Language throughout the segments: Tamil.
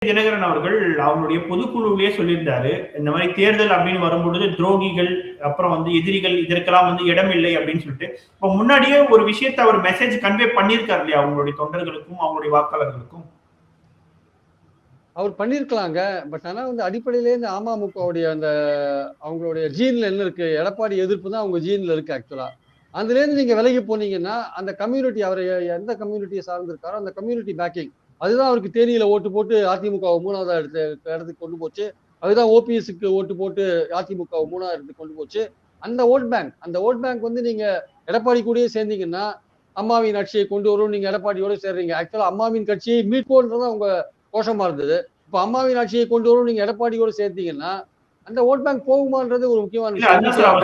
தினகரன் அவர்கள் அவங்களுடைய பொதுக்குழுவிலேயே சொல்லியிருந்தாரு, இந்த மாதிரி தேர்தல் அப்படின்னு வரும்பொழுது துரோகிகள், அப்புறம் எதிரிகள் இதற்கெல்லாம் இடம் இல்லை அப்படின்னு சொல்லிட்டு. இப்போ முன்னாடியே ஒரு விஷயத்தை அவர் மெசேஜ் கன்வே பண்ணியிருக்காரு இல்லையா அவங்களுடைய தொண்டர்களுக்கும் அவங்களுடைய வாக்காளர்களுக்கும். அவர் பண்ணியிருக்கலாங்க. பட் ஆனா அடிப்படையிலே இந்த அமமுகவுடைய அவங்களுடைய ஜீன்ல என்ன இருக்கு, எடப்பாடி எதிர்ப்பு தான் அவங்க ஜீன்ல இருக்கு ஆக்சுவலா. அதுலேருந்து நீங்க விலகி போனீங்கன்னா அந்த கம்யூனிட்டி, அவர் எந்த கம்யூனிட்டியை சார்ந்திருக்காரோ அந்த கம்யூனிட்டி பேக்கிங், அதுதான் அவருக்கு தேனியில ஓட்டு போட்டு அதிமுகவை 3வது இடத்துக்கு கொண்டு போச்சு. அதுதான் ஓபிஎஸ்க்கு ஓட்டு போட்டு அதிமுகவை 3வது இடத்துக்கு கொண்டு போச்சு. அந்த ஓட் பேங்க் நீங்க எடப்பாடி கூடயே சேர்ந்தீங்கன்னா அம்மாவின் ஆட்சியை கொண்டு வரும், நீங்க எடப்பாடியோட சேர்றீங்க. ஆக்சுவலா அம்மாவின் கட்சியை மீட்போன்றது அவங்க கோஷமா இருந்தது. இப்ப அம்மாவின் ஆட்சியை கொண்டு வரும் நீங்க எடப்பாடியோட சேர்த்தீங்கன்னா அந்த ஓட் பேங்க் போகுமான்றது ஒரு முக்கியமான விஷயம்.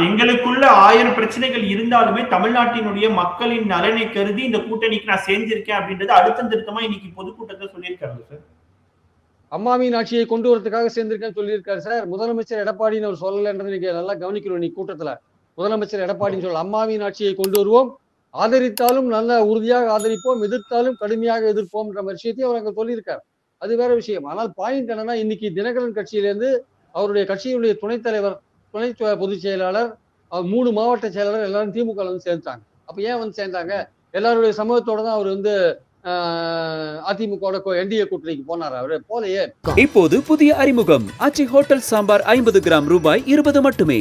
எங்களுக்குள்ள 1000 பிரச்சனைகள் இருந்தாலுமே தமிழ்நாட்டினுடைய மக்களின் நலனை கருதி இந்த கூட்டணிக்கு நான் சேர்ந்திருக்கேன் அப்படின்றது அழுத்தம் திருத்தமா இன்னைக்கு பொதுக்கூட்டத்தை சொல்லியிருக்காரு சார். அம்மாவின் ஆட்சியை கொண்டு வரதுக்காக சேர்ந்திருக்கேன்னு சொல்லியிருக்காரு சார். முதலமைச்சர் எடப்பாடின்னு அவர் சொல்லலைன்றது நீங்க நல்லா கவனிக்கிறோம். இன்னைக்கு கூட்டத்துல முதலமைச்சர் எடப்பாடின்னு சொல்ல அம்மாவின் ஆட்சியை கொண்டு வருவோம், ஆதரித்தாலும் நல்ல உறுதியாக ஆதரிப்போம், எதிர்த்தாலும் கடுமையாக எதிர்ப்போம்ன்ற விஷயத்தையும் அவர் அங்க சொல்லியிருக்காரு. அது வேற விஷயம். ஆனால் பாயிண்ட் என்னன்னா, இன்னைக்கு தினகரன் கட்சியிலேருந்து அவருடைய கட்சியினுடைய துணைத் தலைவர், துணை பொதுச் செயலாளர், 3 மாவட்ட செயலாளர் எல்லாரும் திமுக சேர்ந்தாங்க. அப்ப ஏன் சேர்ந்தாங்க? எல்லாருடைய சமூகத்தோட தான் அவர் அதிமுக என்டிஏ கூட்டணிக்கு போனார். அவரு போலையே. இப்போது புதிய அறிமுகம் ஆச்சி ஹோட்டல் சாம்பார் 50 கிராம் ரூபாய் 20 மட்டுமே.